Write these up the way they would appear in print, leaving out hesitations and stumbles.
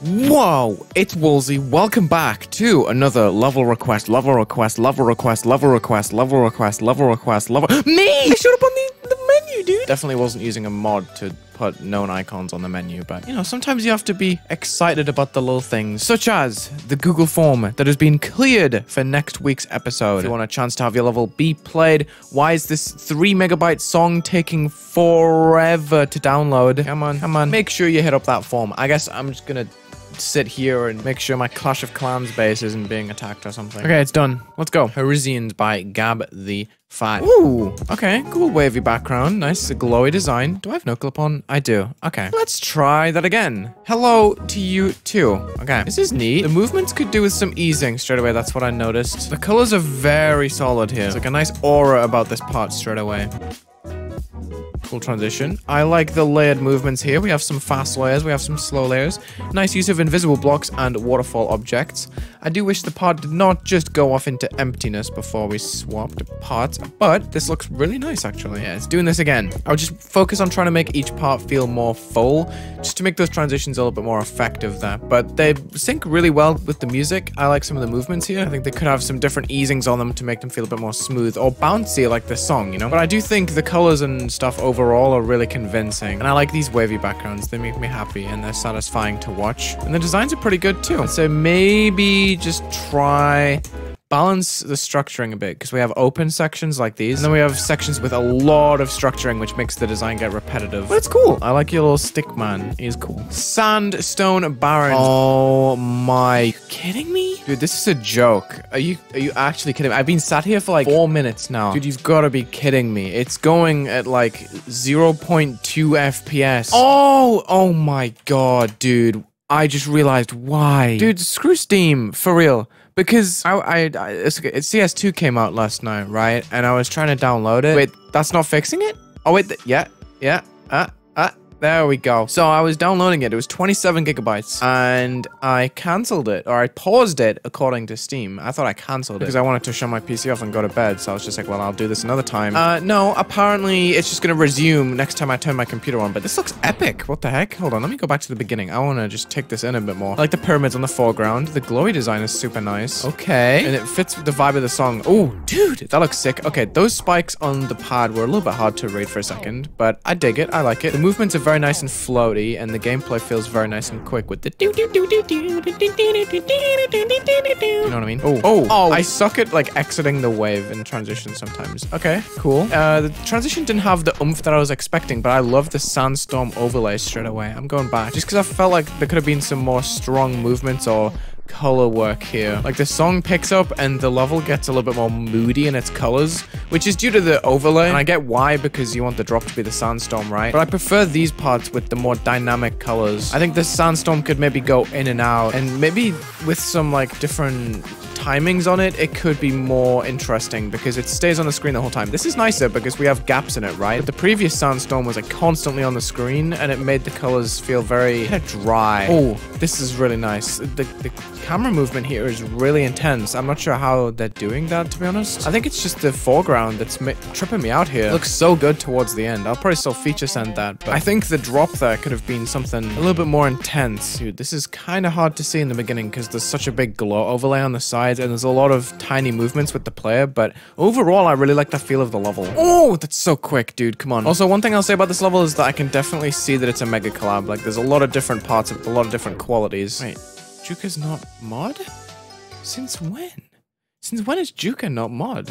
Whoa, it's Wulzy. Welcome back to another level request. Me! I showed up on the menu, dude. Definitely wasn't using a mod to put known icons on the menu, but you know, sometimes you have to be excited about the little things, such as the Google form that has been cleared for next week's episode. If you want a chance to have your level be played, why is this 3 megabyte song taking forever to download? Come on. Make sure you hit up that form. I guess I'm just gonna sit here and make sure my Clash of Clans base isn't being attacked or something. Okay, it's done. Let's go. Parisians by Gab the Fat. Ooh, okay, cool wavy background. Nice glowy design. Do I have no clip on? I do. Okay, let's try that again. Hello to you too. Okay, this is neat. The movements could do with some easing straight away. That's what I noticed. The colors are very solid here. It's like a nice aura about this part straight away. Cool transition. I like the layered movements here. We have some fast layers, we have some slow layers. Nice use of invisible blocks and waterfall objects. I do wish the part did not just go off into emptiness before we swapped parts, but this looks really nice actually. Yeah, it's doing this again. I would just focus on trying to make each part feel more full, just to make those transitions a little bit more effective there. But they sync really well with the music. I like some of the movements here. I think they could have some different easings on them to make them feel a bit more smooth or bouncy like this song, you know? But I do think the colors and stuff overall are really convincing. And I like these wavy backgrounds. They make me happy and they're satisfying to watch. And the designs are pretty good too. So maybe just try balance the structuring a bit, because we have open sections like these, and then we have sections with a lot of structuring, which makes the design get repetitive. But it's cool. I like your little stick man. He's cool. Sandstone Baron. Oh my, are you kidding me? Dude, this is a joke. Are you actually kidding me? I've been sat here for like 4 minutes now. Dude, you've got to be kidding me. It's going at like 0.2 FPS. Oh my god, dude. I just realized why. Dude, screw Steam, for real. Because CS2 came out last night, right? And I was trying to download it. Wait, that's not fixing it? Oh, wait, yeah. There we go. So I was downloading it. It was 27 gigabytes. And I canceled it. Or I paused it, according to Steam. I thought I canceled it because I wanted to shut my PC off and go to bed. So I was just like, well, I'll do this another time. No, apparently it's just going to resume next time I turn my computer on. But this looks epic. What the heck? Hold on, let me go back to the beginning. I want to just take this in a bit more. I like the pyramids on the foreground. The glowy design is super nice. Okay. And it fits with the vibe of the song. Oh, dude, that looks sick. Okay, those spikes on the pad were a little bit hard to read for a second. But I dig it. I like it. The movements are very nice and floaty, and the gameplay feels very nice and quick with the you know what I mean? Oh, I suck at like exiting the wave in transition sometimes. Okay, cool. The transition didn't have the oomph that I was expecting, but I love the sandstorm overlay straight away. I'm going back just because I felt like there could have been some more strong movements or color work here. Like the song picks up and the level gets a little bit more moody in its colors, which is due to the overlay. And I get why, because you want the drop to be the sandstorm, right? But I prefer these parts with the more dynamic colors. I think the sandstorm could maybe go in and out, and maybe with some like different timings on it, it could be more interesting because it stays on the screen the whole time. This is nicer because we have gaps in it, right? But the previous sandstorm was like constantly on the screen and it made the colors feel very dry. Oh, this is really nice. The camera movement here is really intense. I'm not sure how they're doing that, to be honest. I think it's just the foreground that's tripping me out here. It looks so good towards the end. I'll probably still feature send that, but I think the drop there could have been something a little bit more intense. Dude, this is kind of hard to see in the beginning because there's such a big glow overlay on the sides and there's a lot of tiny movements with the player, but overall, I really like the feel of the level. Oh, that's so quick, dude. Come on. Also, one thing I'll say about this level is that I can definitely see that it's a mega collab. Like, there's a lot of different parts of it, a lot of different qualities. Wait, Juka's not mod? Since when? Since when is Juka not mod?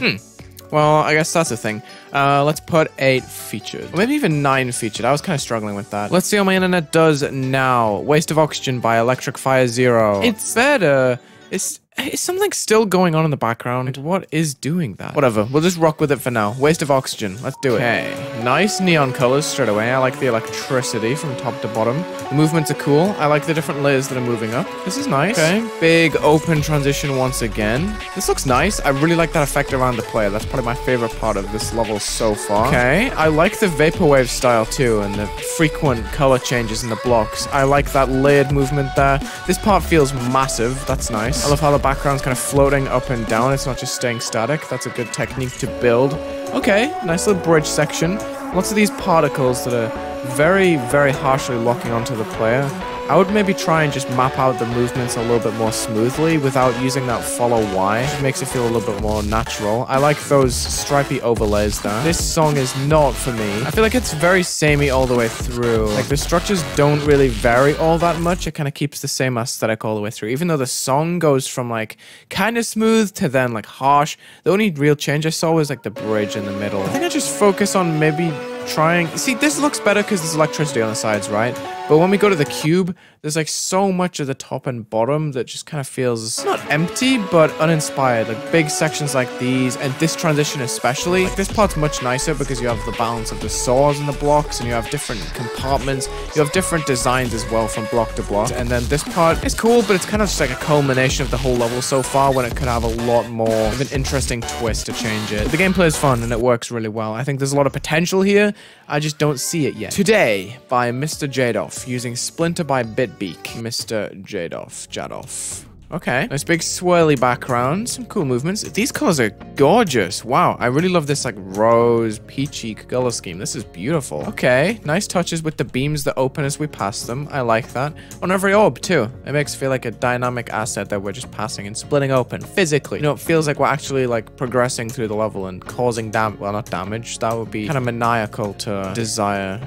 Well, I guess that's the thing. Let's put 8 featured. Or maybe even 9 featured. I was kind of struggling with that. Let's see how my internet does now. Waste of Oxygen by Electric Fire Zero. It's better. Is something still going on in the background? What is doing that? Whatever, we'll just rock with it for now. Waste of Oxygen, let's do it. Okay, nice neon colors straight away. I like the electricity from top to bottom. The movements are cool. I like the different layers that are moving up. This is nice. Okay, big open transition once again. This looks nice. I really like that effect around the player. That's probably my favorite part of this level so far. Okay, I like the vaporwave style too, and the frequent color changes in the blocks. I like that layered movement there. This part feels massive. That's nice. I love how the background's kind of floating up and down. It's not just staying static. That's a good technique to build. Okay, nice little bridge section. Lots of these particles that are very, very harshly locking onto the player. I would maybe try and just map out the movements a little bit more smoothly without using that follow Y. It makes it feel a little bit more natural. I like those stripy overlays there. This song is not for me. I feel like it's very samey all the way through. Like the structures don't really vary all that much. It kind of keeps the same aesthetic all the way through. Even though the song goes from like kind of smooth to then like harsh. The only real change I saw was like the bridge in the middle. I think I just focus on maybe trying. See, this looks better because there's electricity on the sides, right? But when we go to the cube, there's like so much of the top and bottom that just kind of feels not empty, but uninspired. Like big sections like these, and this transition especially. Like this part's much nicer because you have the balance of the saws and the blocks, and you have different compartments. You have different designs as well from block to block. And then this part is cool, but it's kind of just like a culmination of the whole level so far when it could have a lot more of an interesting twist to change it. But the gameplay is fun and it works really well. I think there's a lot of potential here. I just don't see it yet. Today, by Mr. Jadoff, using Splinter by Bitbeak. Mr. Jadoff. Okay, nice big swirly background, some cool movements. These colors are gorgeous. Wow, I really love this like rose, peachy color scheme. This is beautiful. Okay, nice touches with the beams that open as we pass them. I like that. On every orb too. It makes it feel like a dynamic asset that we're just passing and splitting open physically. You know, it feels like we're actually like progressing through the level and causing well, not damage. That would be kind of maniacal to desire.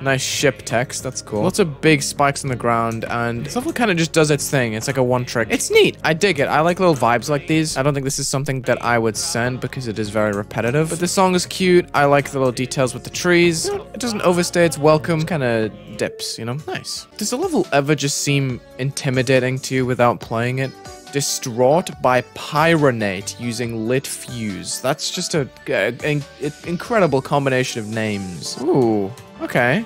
Nice ship text, that's cool. Lots of big spikes on the ground, and this level kind of just does its thing. It's like a one trick. It's neat. I dig it. I like little vibes like these. I don't think this is something that I would send because it is very repetitive, but the song is cute. I like the little details with the trees. You know, it doesn't overstay its welcome. Kind of dips, you know? Nice. Does a level ever just seem intimidating to you without playing it? Distraught by Pyronate using Lit Fuse. That's just an incredible combination of names. Ooh, okay.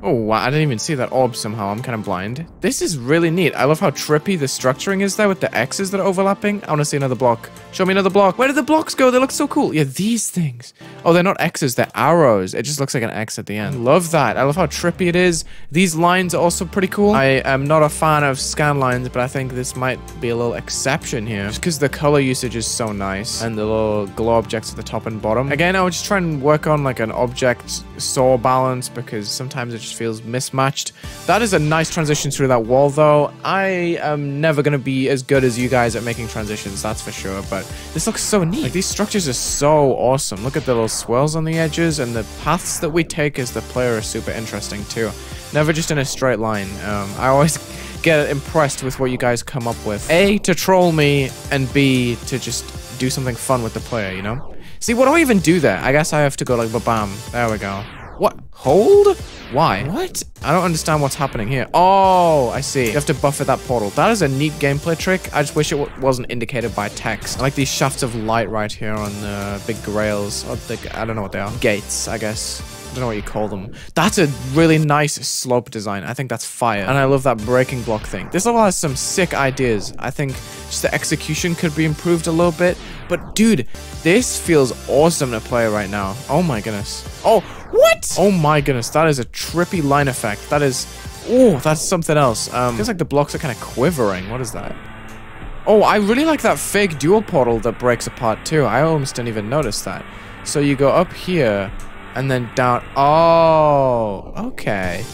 Oh, wow, I didn't even see that orb somehow. I'm kind of blind. This is really neat. I love how trippy the structuring is there with the X's that are overlapping. I want to see another block. Show me another block. Where did the blocks go? They look so cool. Yeah, these things. Oh, they're not X's. They're arrows. It just looks like an X at the end. Love that. I love how trippy it is. These lines are also pretty cool. I am not a fan of scan lines, but I think this might be a little exception here. Just because the color usage is so nice. And the little glow objects at the top and bottom. Again, I would just try and work on like an object saw balance because sometimes it just feels mismatched. That is a nice transition through that wall though. I am never going to be as good as you guys at making transitions, that's for sure, but this looks so neat. Like these structures are so awesome. Look at the little swirls on the edges, and the paths that we take as the player are super interesting too. Never just in a straight line. I always get impressed with what you guys come up with. A, to troll me, and B, to just do something fun with the player, you know? See, what do I even do there? I guess I have to go like ba-bam. There we go. What? Hold? Why? What? I don't understand what's happening here. Oh, I see. You have to buffer that portal. That is a neat gameplay trick. I just wish it wasn't indicated by text. I like these shafts of light right here on the big grails. Or I don't know what they are. Gates, I guess. I don't know what you call them. That's a really nice slope design. I think that's fire. And I love that breaking block thing. This level has some sick ideas. I think just the execution could be improved a little bit. But dude, this feels awesome to play right now. Oh my goodness. Oh, what? Oh my goodness. That is a trippy line effect. That is... Oh, that's something else. Feels like the blocks are kind of quivering. What is that? Oh, I really like that fake dual portal that breaks apart too. I almost didn't even notice that. So you go up here... and then down. Oh, okay.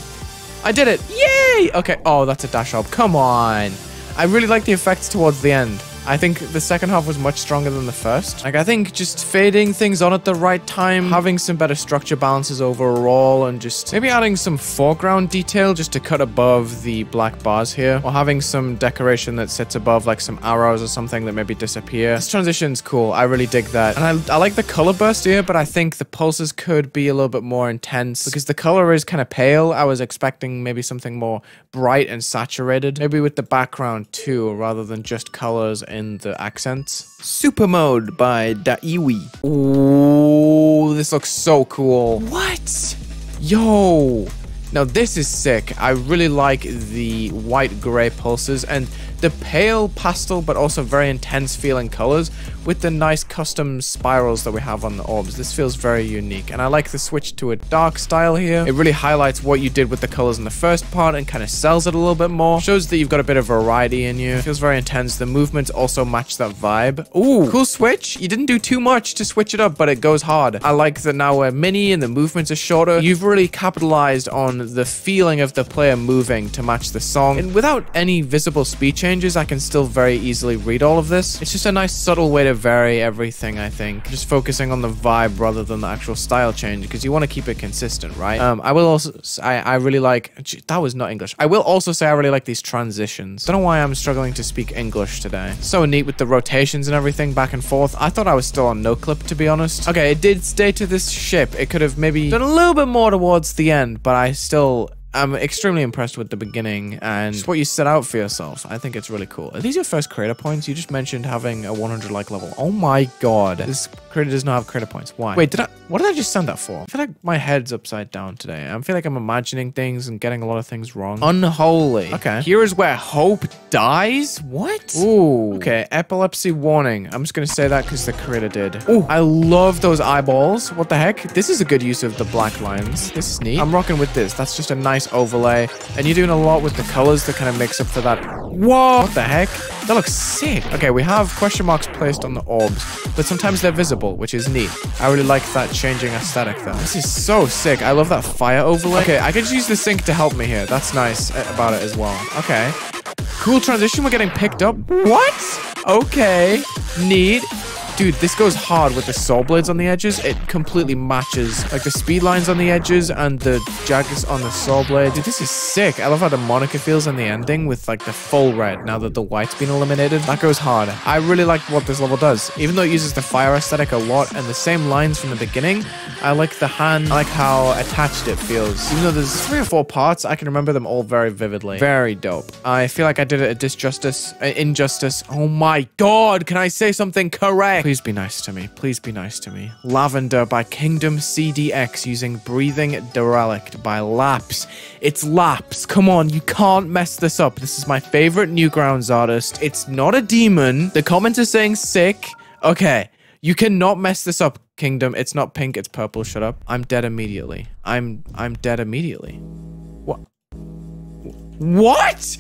I did it. Yay! Okay. Oh, that's a dash up. Come on. I really like the effects towards the end. I think the second half was much stronger than the first. Like, I think just fading things on at the right time, having some better structure balances overall, and just maybe adding some foreground detail just to cut above the black bars here, or having some decoration that sits above, like some arrows or something that maybe disappear. This transition's cool. I really dig that. And I like the color burst here, but I think the pulses could be a little bit more intense because the color is kind of pale. I was expecting maybe something more bright and saturated, maybe with the background too, rather than just colors in the accents. Super Mode by Daiwi. Oh, this looks so cool. What? Yo. Now this is sick. I really like the white gray pulses and the pale pastel but also very intense feeling colors with the nice custom spirals that we have on the orbs. This feels very unique, and I like the switch to a dark style here. It really highlights what you did with the colors in the first part and kind of sells it a little bit more. Shows that you've got a bit of variety in you. It feels very intense. The movements also match that vibe. Ooh, cool switch. You didn't do too much to switch it up, but it goes hard. I like that now we're mini and the movements are shorter. You've really capitalized on the feeling of the player moving to match the song. And without any visible speed changes, I can still very easily read all of this. It's just a nice subtle way to vary everything, I think. Just focusing on the vibe rather than the actual style change, because you want to keep it consistent, right? I will also, I really like, that was not English. I will also say I really like these transitions. Don't know why I'm struggling to speak English today. So neat with the rotations and everything back and forth. I thought I was still on no clip, to be honest. Okay, it did stay to this ship. It could have maybe done a little bit more towards the end, but I'm extremely impressed with the beginning and just what you set out for yourself. I think it's really cool. Are these your first creator points? You just mentioned having a 100 like level. Oh my god. This creator does not have creator points. Why? Wait, what did I just send that for? I feel like my head's upside down today. I feel like I'm imagining things and getting a lot of things wrong. Unholy. Okay. Here is where hope dies? What? Ooh. Okay, epilepsy warning. I'm just gonna say that because the creator did. Ooh, I love those eyeballs. What the heck? This is a good use of the black lines. This is neat. I'm rocking with this. That's just a nice overlay, and you're doing a lot with the colors that kind of makes up for that. Whoa, what the heck? That looks sick. Okay, we have question marks placed on the orbs, but sometimes they're visible, which is neat. I really like that changing aesthetic though. This is so sick. I love that fire overlay. Okay, I could just use the sync to help me here. That's nice about it as well. Okay, cool transition. We're getting picked up. What? Okay, neat. Dude, this goes hard with the saw blades on the edges. It completely matches like the speed lines on the edges and the jaggers on the saw blade. Dude, this is sick. I love how the Monica feels in the ending with like the full red now that the white's been eliminated. That goes hard. I really like what this level does. Even though it uses the fire aesthetic a lot and the same lines from the beginning, I like the hand. I like how attached it feels. Even though there's 3 or 4 parts, I can remember them all very vividly. Very dope. I feel like I did it a injustice. Oh my god, can I say something correct? Please be nice to me. Please be nice to me. Lavender by Kingdom CDX using Breathing Derelict by Laps. It's Laps. Come on, you can't mess this up. This is my favorite Newgrounds artist. It's not a demon. The comments are saying sick. Okay, you cannot mess this up, Kingdom. It's not pink, it's purple. Shut up. I'm dead immediately. I'm dead immediately. What? What?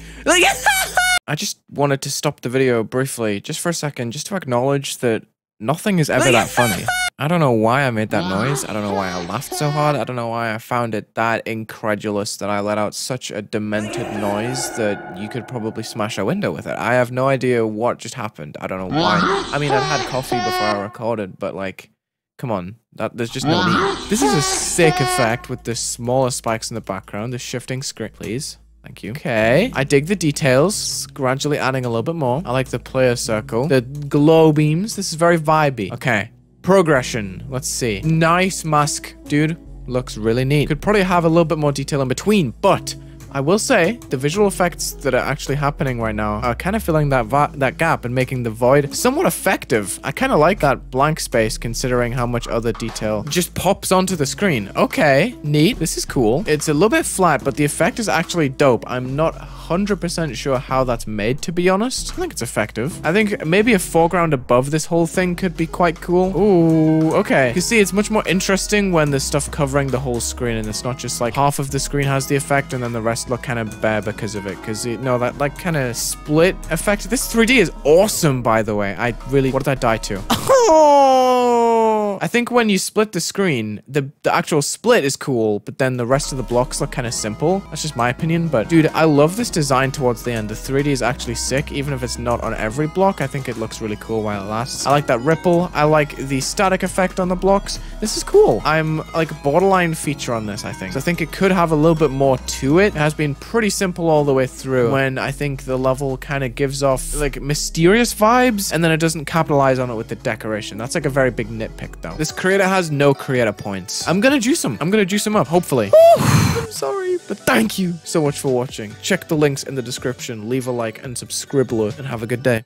I just wanted to stop the video briefly, just for a second, just to acknowledge that nothing is ever that funny. I don't know why I made that noise. I don't know why I laughed so hard. I don't know why I found it that incredulous that I let out such a demented noise that you could probably smash a window with it. I have no idea what just happened. I don't know why. I mean, I've had coffee before I recorded, but like, come on. There's just no need. This is a sick effect with the smaller spikes in the background, the shifting screen. Please. Thank you. Okay. I dig the details. Gradually adding a little bit more. I like the player circle. The glow beams. This is very vibey. Okay. Progression. Let's see. Nice mask, dude. Looks really neat. Could probably have a little bit more detail in between, but I will say the visual effects that are actually happening right now are kind of filling that gap and making the void somewhat effective. I kind of like that blank space considering how much other detail just pops onto the screen. Okay, neat. This is cool. It's a little bit flat, but the effect is actually dope. I'm not 100% sure how that's made, to be honest. I think it's effective. I think maybe a foreground above this whole thing could be quite cool. Ooh, okay. You see, it's much more interesting when there's stuff covering the whole screen and it's not just like half of the screen has the effect and then the rest look kind of bare because of it. Because, you know, that like kind of split effect. This 3D is awesome, by the way. What did I die to? Oh! I think when you split the screen, the actual split is cool, but then the rest of the blocks look kind of simple. That's just my opinion, but dude, I love this design towards the end. The 3D is actually sick, even if it's not on every block. I think it looks really cool while it lasts. I like that ripple. I like the static effect on the blocks. This is cool. I'm like borderline feature on this, I think. So I think it could have a little bit more to it. It has been pretty simple all the way through, when I think the level kind of gives off like mysterious vibes, and then it doesn't capitalize on it with the decoration. That's like a very big nitpick though. This creator has no creator points. I'm gonna juice him. I'm gonna juice him up, hopefully. I'm sorry, but thank you so much for watching. Check the links in the description, leave a like and subscribe, and have a good day.